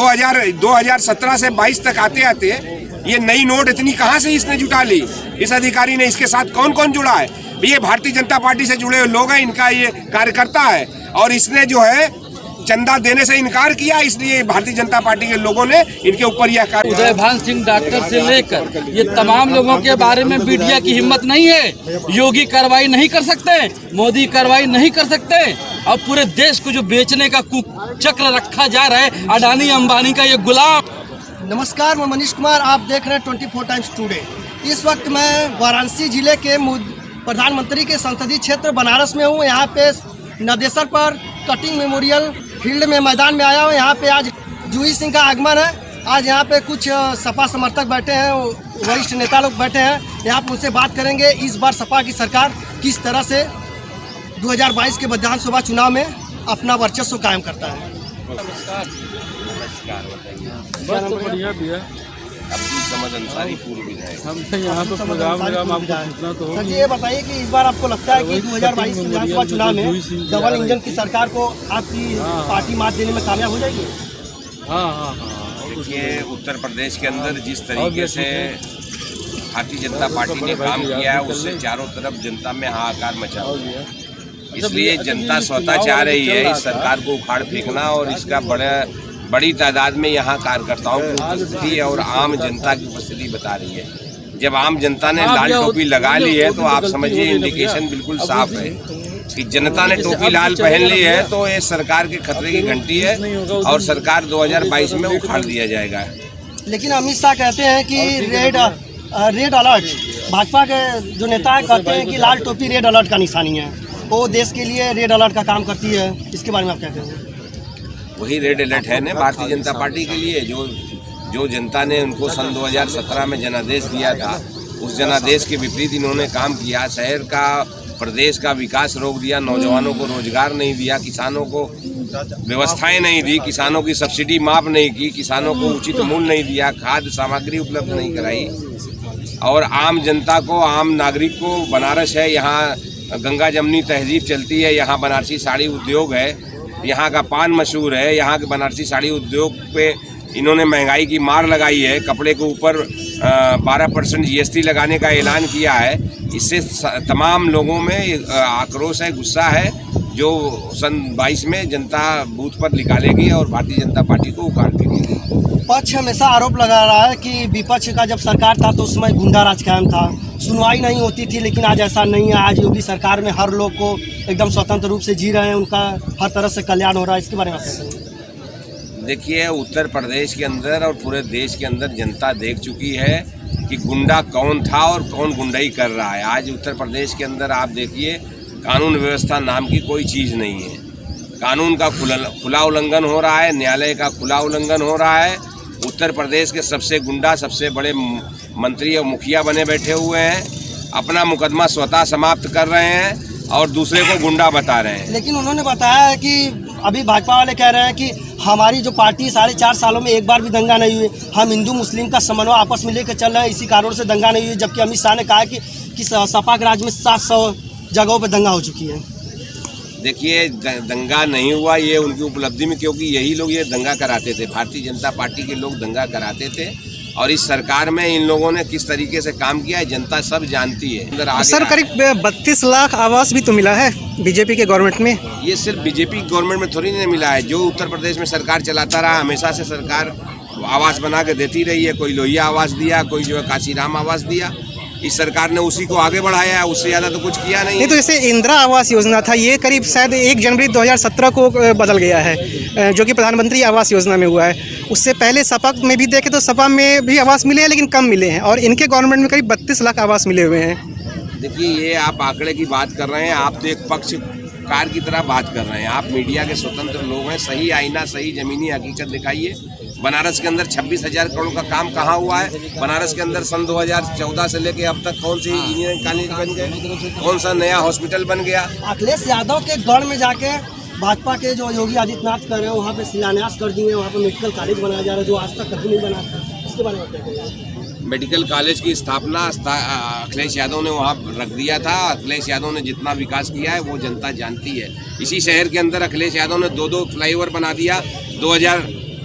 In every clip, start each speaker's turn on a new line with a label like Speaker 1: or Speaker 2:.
Speaker 1: 2017 से 22 तक आते आते ये नई नोट इतनी कहाँ से इसने जुटा ली? इस अधिकारी ने, इसके साथ कौन कौन जुड़ा है? ये भारतीय जनता पार्टी से जुड़े हुए लोग हैं, इनका ये कार्यकर्ता है और इसने जो है चंदा देने से इनकार किया, इसलिए भारतीय जनता पार्टी के लोगों ने इनके ऊपर यह कार्य।
Speaker 2: उदयभान सिंह डॉक्टर से लेकर ये तमाम लोगों के बारे में मीडिया की हिम्मत नहीं है। योगी कार्रवाई नहीं कर सकते, मोदी कार्रवाई नहीं कर सकते और पूरे देश को जो बेचने का कुचक्र रखा जा रहा है अडानी अंबानी का ये गुलाम।
Speaker 3: नमस्कार, मैं मनीष कुमार, आप देख रहे हैं 24 टाइम्स टुडे। इस वक्त मैं वाराणसी जिले के प्रधानमंत्री के संसदीय क्षेत्र बनारस में हूँ। यहाँ पे नदेसर पर कटिंग मेमोरियल फील्ड में मैदान में आया हूँ। यहाँ पे आज जूही सिंह का आगमन है। आज यहाँ पे कुछ सपा समर्थक बैठे हैं, वरिष्ठ नेता लोग बैठे हैं। यहाँ पे उनसे बात करेंगे इस बार सपा की सरकार किस तरह से 2022 के विधानसभा चुनाव में अपना वर्चस्व कायम करता है।
Speaker 4: बस तो बढ़िया भी है।
Speaker 5: अब्दुल समद अंसारी पूर्व विधायक।
Speaker 4: हम यहाँ पे प्रोग्राम आपको पूछना तो
Speaker 3: सर, ये बताइए कि इस बार आपको लगता है कि 2022 के विधानसभा चुनाव में डबल इंजन की सरकार को आपकी पार्टी मात देने में कामयाब हो जाएगी?
Speaker 4: हाँ।
Speaker 5: देखिए, उत्तर प्रदेश के अंदर जिस तरीके से भारतीय जनता पार्टी ने काम किया है उससे चारों तरफ जनता में हाहाकार मचा हुआ है। इसलिए जनता स्वतः चाह रही है इस सरकार को उखाड़ फेंकना और इसका बड़ी तादाद में यहाँ कार्यकर्ताओं की उपस्थिति और आम जनता की उपस्थिति बता रही है। जब आम जनता ने लाल टोपी लगा ली है तो आप समझिए इंडिकेशन बिल्कुल साफ है कि जनता ने टोपी लाल पहन ली है तो ये सरकार के खतरे की घंटी है और सरकार 2022 में उखाड़ दिया जाएगा।
Speaker 3: लेकिन अमित शाह कहते हैं कि रेड अलर्ट, भाजपा के जो नेता है कहते हैं कि लाल टोपी रेड अलर्ट का निशानी है, वो देश के लिए रेड अलर्ट का काम करती है। इसके बारे में आप क्या कहेंगे?
Speaker 5: वही रेड अलर्ट है ना भारतीय जनता पार्टी के लिए। जो जनता ने उनको सन 2017 में जनादेश दिया था, उस जनादेश के विपरीत इन्होंने काम किया। शहर का, प्रदेश का विकास रोक दिया, नौजवानों को रोजगार नहीं दिया, किसानों को व्यवस्थाएं नहीं दी, किसानों की सब्सिडी माफ नहीं की, किसानों को उचित मूल्य नहीं दिया, खाद्य सामग्री उपलब्ध नहीं कराई और आम जनता को, आम नागरिक को, बनारस है, यहाँ गंगा जमनी तहजीब चलती है, यहाँ बनारसी साड़ी उद्योग है, यहाँ का पान मशहूर है, यहाँ के बनारसी साड़ी उद्योग पे इन्होंने महंगाई की मार लगाई है। कपड़े के ऊपर 12% GST लगाने का ऐलान किया है। इससे तमाम लोगों में आक्रोश है, गुस्सा है, जो सन 22 में जनता बूथ पर निकालेगी और भारतीय जनता पार्टी को उखाड़ देगी।
Speaker 3: पक्ष हमेशा आरोप लगा रहा है कि विपक्ष का जब सरकार था तो उसमें गुंडा राज कायम था, सुनवाई नहीं होती थी, लेकिन आज ऐसा नहीं है। आज योगी सरकार में हर लोग को एकदम स्वतंत्र रूप से जी रहे हैं, उनका हर तरह से कल्याण हो रहा है। इसके बारे में आप क्या कहेंगे?
Speaker 5: देखिए, उत्तर प्रदेश के अंदर और पूरे देश के अंदर जनता देख चुकी है कि गुंडा कौन था और कौन गुंडाई कर रहा है। आज उत्तर प्रदेश के अंदर आप देखिए, कानून व्यवस्था नाम की कोई चीज़ नहीं है। कानून का खुला उल्लंघन हो रहा है, न्यायालय का खुला उल्लंघन हो रहा है। उत्तर प्रदेश के सबसे गुंडा, सबसे बड़े मंत्री और मुखिया बने बैठे हुए हैं, अपना मुकदमा स्वतः समाप्त कर रहे हैं और दूसरे को गुंडा बता रहे हैं।
Speaker 3: लेकिन उन्होंने बताया है कि अभी भाजपा वाले कह रहे हैं कि हमारी जो पार्टी 4.5 सालों में एक बार भी दंगा नहीं हुई, हम हिंदू मुस्लिम का समन्वय आपस में लेकर चल रहे हैं, इसी कारण से दंगा नहीं हुई। जबकि अमित शाह ने कहा कि सपा के राज्य में 700 जगहों पर दंगा हो चुकी है।
Speaker 5: देखिए, दंगा नहीं हुआ ये उनकी उपलब्धि में, क्योंकि यही लोग ये दंगा कराते थे। भारतीय जनता पार्टी के लोग दंगा कराते थे और इस सरकार में इन लोगों ने किस तरीके से काम किया है जनता सब जानती है।
Speaker 6: सर, करीब 32 लाख आवास भी तो मिला है बीजेपी के गवर्नमेंट में।
Speaker 5: ये सिर्फ बीजेपी गवर्नमेंट में थोड़ी नहीं मिला है, जो उत्तर प्रदेश में सरकार चलाता रहा हमेशा से सरकार आवास बना के देती रही है। कोई लोहिया आवास दिया, कोई जो है काशीराम आवास दिया। इस सरकार ने उसी को आगे बढ़ाया है, उससे ज़्यादा तो कुछ किया नहीं।
Speaker 6: तो जैसे इंदिरा आवास योजना था, ये करीब शायद 1 जनवरी 2017 को बदल गया है, जो कि प्रधानमंत्री आवास योजना में हुआ है। उससे पहले सपा में भी देखे तो सपा में भी आवास मिले हैं, लेकिन कम मिले हैं, और इनके गवर्नमेंट में करीब 32 लाख आवास मिले हुए हैं।
Speaker 5: देखिए, ये आप आंकड़े की बात कर रहे हैं, आप तो एक पक्षकार की तरह बात कर रहे हैं। आप मीडिया के स्वतंत्र लोग हैं, सही आईना, सही ज़मीनी हकीकत दिखाइए। बनारस के अंदर 26,000 करोड़ का काम कहाँ हुआ है? बनारस के अंदर सन 2014 से लेके अब तक कौन सी इंजीनियरिंग कॉलेज बन गए, कौन सा नया हॉस्पिटल बन गया?
Speaker 3: अखिलेश यादव के गढ़ में जाके भाजपा के जो योगी आदित्यनाथ कर रहे हैं, वहाँ पे शिलान्यास कर दिए, वहाँ पे मेडिकल कॉलेज बनाया जा रहा है जो आज तक कभी नहीं बना था। इसके बारे में क्या कहेंगे?
Speaker 5: मेडिकल कॉलेज की स्थापना अखिलेश यादव ने वहाँ रख दिया था। अखिलेश यादव ने जितना विकास किया है वो जनता जानती है। इसी शहर के अंदर अखिलेश यादव ने 2 फ्लाईओवर बना दिया।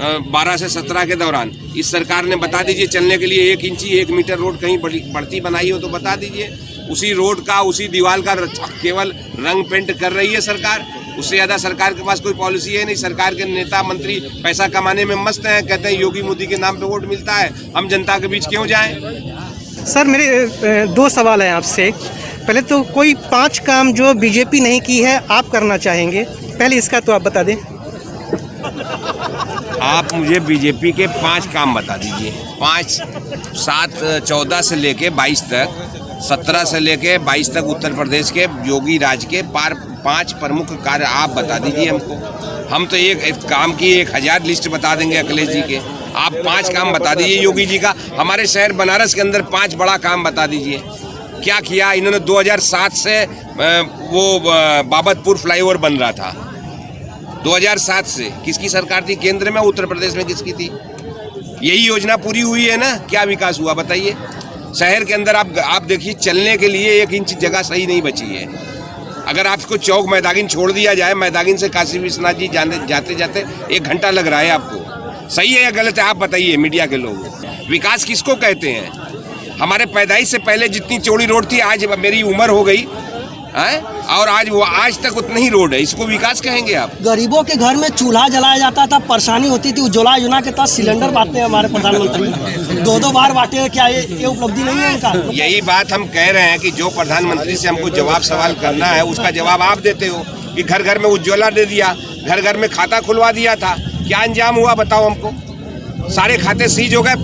Speaker 1: 12 से 17 के दौरान इस सरकार ने बता दीजिए चलने के लिए 1 इंची 1 मीटर रोड कहीं बढ़ती बनाई हो तो बता दीजिए। उसी रोड का उसी दीवार का केवल रंग पेंट कर रही है सरकार। उससे ज़्यादा सरकार के पास कोई पॉलिसी है नहीं। सरकार के नेता मंत्री पैसा कमाने में मस्त हैं, कहते हैं योगी मोदी के नाम पे वोट मिलता है, हम जनता के बीच क्यों जाएं।
Speaker 6: सर मेरे 2 सवाल हैं आपसे। पहले तो कोई 5 काम जो बीजेपी नहीं की है आप करना चाहेंगे, पहले इसका तो आप बता दें।
Speaker 1: आप मुझे बीजेपी के 5 काम बता दीजिए। 5, 7, 14 से लेके 22 तक, 17 से लेके 22 तक उत्तर प्रदेश के योगी राज के 5 प्रमुख कार्य आप बता दीजिए हमको। हम तो एक काम की 1000 लिस्ट बता देंगे अखिलेश जी के। आप 5 काम बता दीजिए योगी जी का। हमारे शहर बनारस के अंदर 5 बड़ा काम बता दीजिए। क्या किया इन्होंने? 2007 से वो बाबतपुर फ्लाईओवर बन रहा था। 2007 से किसकी सरकार थी केंद्र में? उत्तर प्रदेश में किसकी थी? यही योजना पूरी हुई है ना? क्या विकास हुआ बताइए? शहर के अंदर आप देखिए चलने के लिए 1 इंच जगह सही नहीं बची है। अगर आपको चौक मैदागिन छोड़ दिया जाए, मैदागिन से काशी विश्वनाथ जी जाते जाते 1 घंटा लग रहा है आपको। सही है या गलत है आप बताइए मीडिया के लोग। विकास किसको कहते हैं? हमारे पैदाइश से पहले जितनी चौड़ी रोड थी, आज मेरी उम्र हो गई है और आज तक उतनी ही रोड है, इसको विकास कहेंगे आप?
Speaker 3: गरीबों के घर में चूल्हा जलाया जाता था, परेशानी होती थी। उज्ज्वला योजना के तहत सिलेंडर बांटते हैं हमारे प्रधानमंत्री, 2-2 बार बांटे हैं। क्या ये उपलब्धि नहीं है इनका?
Speaker 1: यही बात हम कह रहे हैं कि जो प्रधानमंत्री से हमको जवाब सवाल करना है उसका जवाब आप देते हो कि घर घर में उज्ज्वला दे दिया, घर घर में खाता खुलवा दिया था। क्या अंजाम हुआ बताओ हमको? सारे खाते सीज हो गए।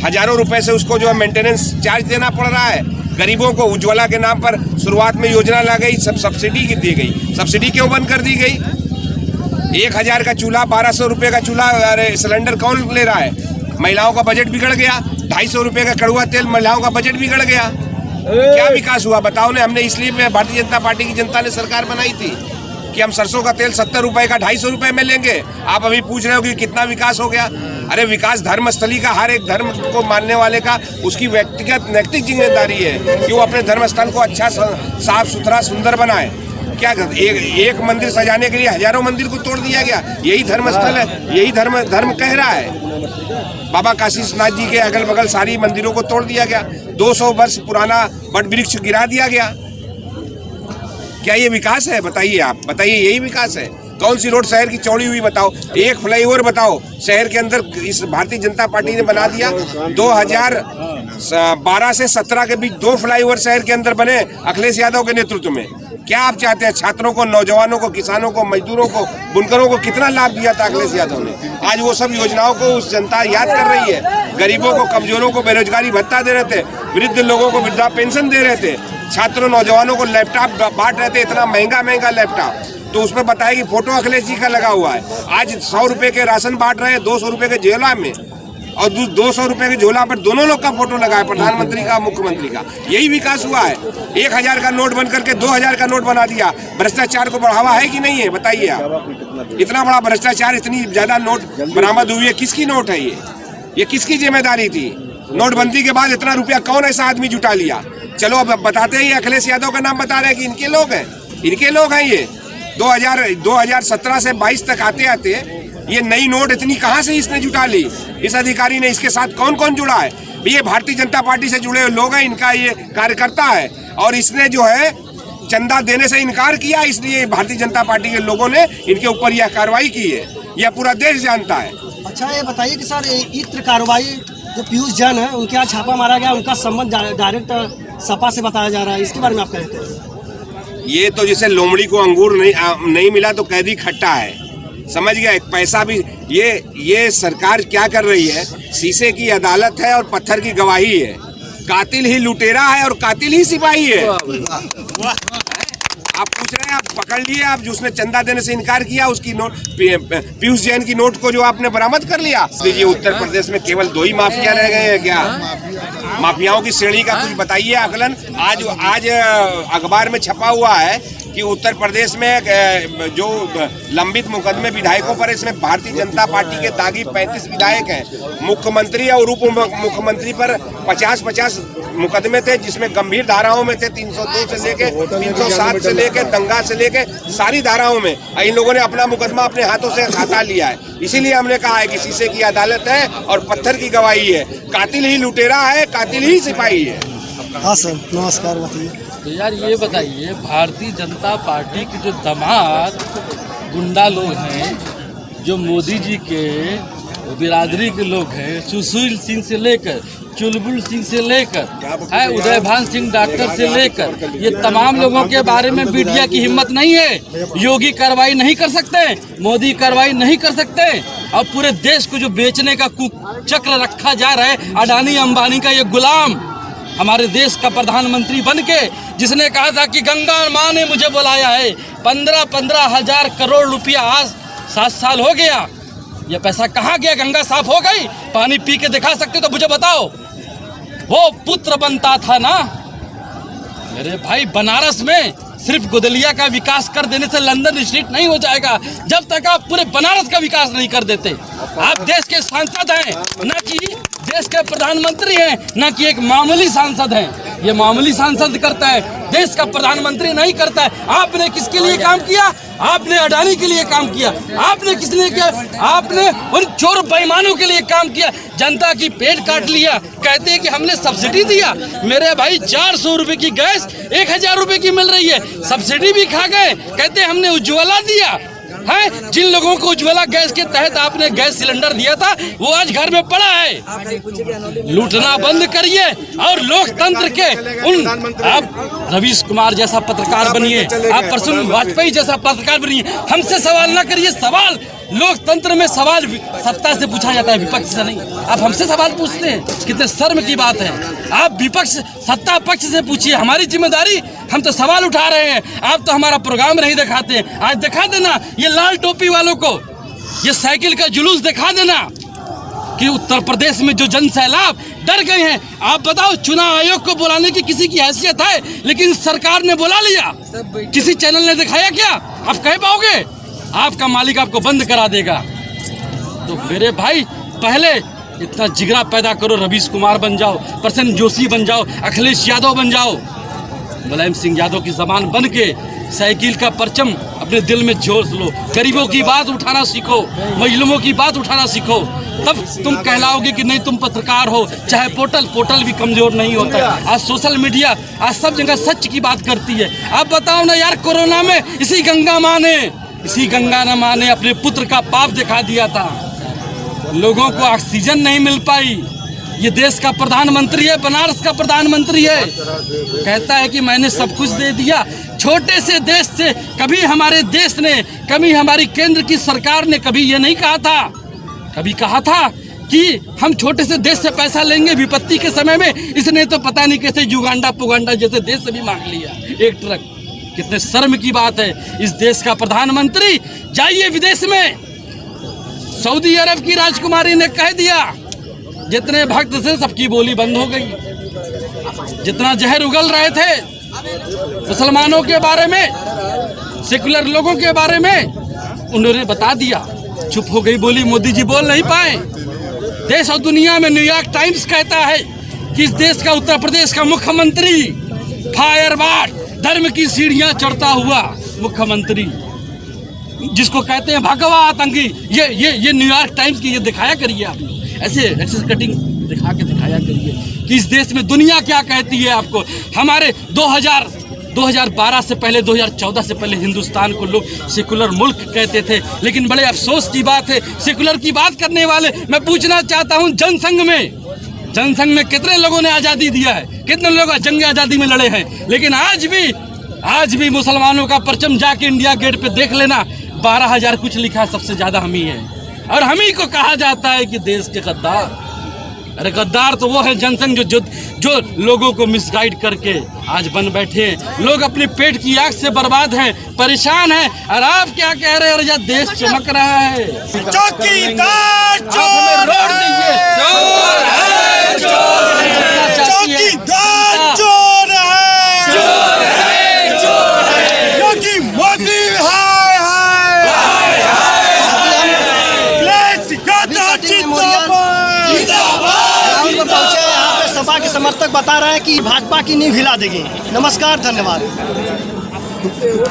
Speaker 1: हजारों रुपए से उसको जो है मेंटेनेंस चार्ज देना पड़ रहा है। गरीबों को उज्ज्वला के नाम पर शुरुआत में योजना ला गई, सब सब्सिडी दी गई। सब्सिडी क्यों बंद कर दी गई? 1000 का चूल्हा, 1200 रुपये का चूल्हा, अरे सिलेंडर कौन ले रहा है? महिलाओं का बजट बिगड़ गया। 250 रुपये का कड़ुआ तेल, महिलाओं का बजट बिगड़ गया। क्या विकास हुआ बताओ ने? हमने इसलिए भारतीय जनता पार्टी की जनता ने सरकार बनाई थी कि हम सरसों का तेल 70 रुपये का 250 रुपये में लेंगे। आप अभी पूछ रहे हो कि कितना विकास हो गया। अरे विकास धर्मस्थली का, हर एक धर्म को मानने वाले का उसकी व्यक्तिगत नैतिक जिम्मेदारी है कि वो अपने धर्मस्थल को अच्छा साफ सुथरा सुंदर बनाए। क्या एक मंदिर सजाने के लिए हजारों मंदिर को तोड़ दिया गया? यही धर्मस्थल है, यही धर्म कह रहा है। बाबा काशी विश्वनाथ जी के अगल बगल सारी मंदिरों को तोड़ दिया गया। 200 वर्ष पुराना वट वृक्ष गिरा दिया गया। क्या ये विकास है? बताइए आप, बताइए यही विकास है? कौन सी रोड शहर की चौड़ी हुई बताओ? 1 फ्लाईओवर बताओ शहर के अंदर इस भारतीय जनता पार्टी ने बना दिया। 2012 से 17 के बीच 2 फ्लाईओवर शहर के अंदर बने अखिलेश यादव के नेतृत्व में। क्या आप चाहते हैं? छात्रों को, नौजवानों को, किसानों को, मजदूरों को, बुनकरों को कितना लाभ दिया था अखिलेश यादव ने? आज वो सब योजनाओं को उस जनता याद कर रही है। गरीबों को, कमजोरों को बेरोजगारी भत्ता दे रहे थे, वृद्ध लोगों को वृद्धा पेंशन दे रहे थे, छात्रों नौजवानों को लैपटॉप बांट रहे थे, इतना महंगा लैपटॉप। तो उसमें बताया कि फोटो अखिलेश जी का लगा हुआ है। आज 100 रुपये के राशन बांट रहे हैं 200 रुपये के झोला में, और 200 रुपये के झोला पर दोनों लोग का फोटो लगा है, प्रधानमंत्री का, मुख्यमंत्री का। यही विकास हुआ है। 1000 का नोट बन करके 2000 का नोट बना दिया। भ्रष्टाचार को बढ़ावा है कि नहीं है बताइए आप? इतना बड़ा भ्रष्टाचार, इतनी ज्यादा नोट बरामद हुई है, किसकी नोट है ये किसकी जिम्मेदारी थी? नोटबंदी के बाद इतना रुपया कौन ऐसा आदमी जुटा लिया? चलो अब बताते ही अखिलेश यादव का नाम बता रहे हैं कि इनके लोग हैं, इनके लोग हैं ये। 2017 से 22 तक आते आते ये नई नोट इतनी कहाँ से इसने जुटा ली? इस अधिकारी ने, इसके साथ कौन कौन जुड़ा है? ये भारतीय जनता पार्टी से जुड़े हुए लोग हैं, इनका ये कार्यकर्ता है। और इसने जो है चंदा देने से इनकार किया, इसलिए भारतीय जनता पार्टी के लोगों ने इनके ऊपर यह कार्रवाई की है। यह पूरा देश जानता है।
Speaker 3: अच्छा ये बताइए कि सर इत्र कार्रवाई जो पीयूष जैन है उनके यहाँ छापा मारा गया, उनका संबंध डायरेक्ट सपा से बताया जा रहा है, इसके बारे में आप कहते हैं?
Speaker 1: ये तो जैसे लोमड़ी को अंगूर नहीं मिला तो कैदी खट्टा है, समझ गया? एक पैसा भी ये सरकार क्या कर रही है? शीशे की अदालत है और पत्थर की गवाही है। कातिल ही लुटेरा है और कातिल ही सिपाही है। आप पूछ रहे हैं, आप पकड़ लिए, आप जो उसने चंदा देने से इनकार किया उसकी नोट, पीयूष जैन की नोट को जो आपने बरामद कर लिया। देखिए उत्तर प्रदेश में केवल 2 ही माफिया रह गए हैं क्या? माफियाओं की श्रेणी का कुछ बताइए आकलन। आज अखबार में छपा हुआ है कि उत्तर प्रदेश में जो लंबित मुकदमे विधायकों पर, इसमें भारतीय जनता पार्टी के दागी 35 विधायक हैं। मुख्यमंत्री और उप मुख्यमंत्री पर 50-50 मुकदमे थे जिसमें गंभीर धाराओं में थे 302 से लेके 307 से लेके दंगा से लेके सारी धाराओं में इन लोगों ने अपना मुकदमा अपने हाथों से हटा लिया है। इसीलिए हमने कहा है कि शीशे की अदालत है और पत्थर की गवाही है, कातिल ही लुटेरा है, कातिल ही सिपाही है।
Speaker 3: हाँ सर, नमस्कार, बताइए।
Speaker 2: तो यार ये बताइए, भारतीय जनता पार्टी के जो दामाद गुंडा लोग हैं, जो मोदी जी के बिरादरी के लोग हैं, सुशील सिंह से लेकर चुलबुल सिंह से लेकर है उदयभान सिंह डॉक्टर से लेकर, ये तमाम लोगों के बारे में मीडिया की हिम्मत नहीं है। योगी कार्रवाई नहीं कर सकते, मोदी कार्रवाई नहीं कर सकते, और पूरे देश को जो बेचने का कुचक्र रखा जा रहा है, अडानी अंबानी का ये गुलाम हमारे देश का प्रधानमंत्री बन के, जिसने कहा था कि गंगा माँ ने मुझे बुलाया है, 15-15 हजार करोड़ रुपया आज 7 साल हो गया, ये पैसा कहाँ गया? गंगा साफ हो गई? पानी पी के दिखा सकते तो मुझे बताओ। वो पुत्र बनता था ना मेरे भाई, बनारस में सिर्फ गुदलिया का विकास कर देने से लंदन स्ट्रीट नहीं हो जाएगा जब तक आप पूरे बनारस का विकास नहीं कर देते। आप देश के सांसद हैं, ना कि देश के प्रधानमंत्री हैं, ना कि एक मामूली सांसद हैं। ये मामूली सांसद करता है, देश का प्रधानमंत्री नहीं करता है। आपने किसके लिए काम किया? आपने अडानी के लिए काम किया। आपने किस लिए किया? आपने उन चोर बेईमानों के लिए काम किया। जनता की पेट काट लिया। कहते हैं कि हमने सब्सिडी दिया। मेरे भाई 400 रुपए की गैस 1000 रुपए की मिल रही है, सब्सिडी भी खा गए। कहते हैं हमने उज्ज्वला दिया है। जिन लोगों को उज्ज्वला गैस के तहत आपने गैस सिलेंडर दिया था, वो आज घर में पड़ा है। लूटना बंद करिए और लोकतंत्र के उन, आप रवीश कुमार जैसा पत्रकार बनिए, आप प्रसन्न वाजपेयी जैसा पत्रकार बनिए। हमसे सवाल ना करिए। सवाल लोकतंत्र में सवाल सत्ता से पूछा जाता है, विपक्ष से नहीं। आप हमसे सवाल पूछते हैं, कितने शर्म की बात है। आप विपक्ष सत्ता पक्ष से पूछिए, हमारी जिम्मेदारी, हम तो सवाल उठा रहे हैं। आप तो हमारा प्रोग्राम नहीं दिखाते। आज दिखा देना ये लाल टोपी वालों को, ये साइकिल का जुलूस दिखा देना कि उत्तर प्रदेश में जो जन सैलाब डर गए हैं। आप बताओ, चुनाव आयोग को बुलाने की किसी की हैसियत है, लेकिन सरकार ने बुला लिया। किसी चैनल ने दिखाया क्या? आप कह पाओगे? आपका मालिक आपको बंद करा देगा। तो मेरे भाई, पहले इतना जिगरा पैदा करो, रवीश कुमार बन जाओ, प्रसन्न जोशी बन जाओ, अखिलेश यादव बन जाओ, मुलायम सिंह यादव की जबान बन के साइकिल का परचम अपने दिल में जोड़ लो। गरीबों की बात उठाना सीखो, मजलूमों की बात उठाना सीखो, तब तुम कहलाओगे कि नहीं तुम पत्रकार हो। चाहे पोर्टल भी कमजोर नहीं होता। आज सोशल मीडिया आज सब जगह सच की बात करती है। आप बताओ ना यार, कोरोना में इसी गंगा माँ ने अपने पुत्र का पाप दिखा दिया था। लोगों को ऑक्सीजन नहीं मिल पाई। ये देश का प्रधानमंत्री है, बनारस का प्रधानमंत्री है, कहता है कि मैंने सब कुछ दे दिया। छोटे से देश से कभी हमारे देश ने, कभी हमारी केंद्र की सरकार ने कभी ये नहीं कहा था। कभी कहा था कि हम छोटे से देश से पैसा लेंगे विपत्ति के समय में? इसने तो पता नहीं कैसे युगांडा पुगांडा जैसे देश से भी मांग लिया एक ट्रक। कितने शर्म की बात है। इस देश का प्रधानमंत्री जाइए विदेश में, सऊदी अरब की राजकुमारी ने कह दिया, जितने भक्त थे सबकी बोली बंद हो गई। जितना जहर उगल रहे थे मुसलमानों के बारे में, सेकुलर लोगों के बारे में, उन्होंने बता दिया। चुप हो गई बोली, मोदी जी बोल नहीं पाए। देश और दुनिया में न्यूयॉर्क टाइम्स कहता है कि इस देश का, उत्तर प्रदेश का मुख्यमंत्री फायरबाट, धर्म की सीढ़ियां चढ़ता हुआ मुख्यमंत्री, जिसको कहते हैं भगवा आतंकी, ये न्यूयॉर्क टाइम्स की ये दिखाया करिए। आप ऐसे कटिंग दिखा के दिखाया करिए कि इस देश में दुनिया क्या कहती है आपको। हमारे 2012 से पहले, 2014 से पहले हिंदुस्तान को लोग सेकुलर मुल्क कहते थे, लेकिन बड़े अफसोस की बात है, सेकुलर की बात करने वाले, मैं पूछना चाहता हूं, जनसंघ में कितने लोगों ने आज़ादी दिया है? कितने लोग जंग आज़ादी में लड़े हैं? लेकिन आज भी मुसलमानों का परचम जाके इंडिया गेट पे देख लेना, 12,000 कुछ लिखा, सबसे ज़्यादा हम ही है। और हम ही को कहा जाता है कि देश के गद्दार। अरे गद्दार तो वो है जनसंघ जो लोगों को मिसगाइड करके आज बन बैठे। लोग अपने पेट की आग से बर्बाद हैं, परेशान हैं, और आप क्या कह रहे हैं? और यह देश चमक रहा है।
Speaker 7: चौकीदार चोर है, चोर है, चोर है, चौकीदार चोर है, चोर है, चोर है, योगी मोदी
Speaker 3: सभा के समर्थक बता रहे हैं कि भाजपा की नींव हिला देगी। नमस्कार, धन्यवाद।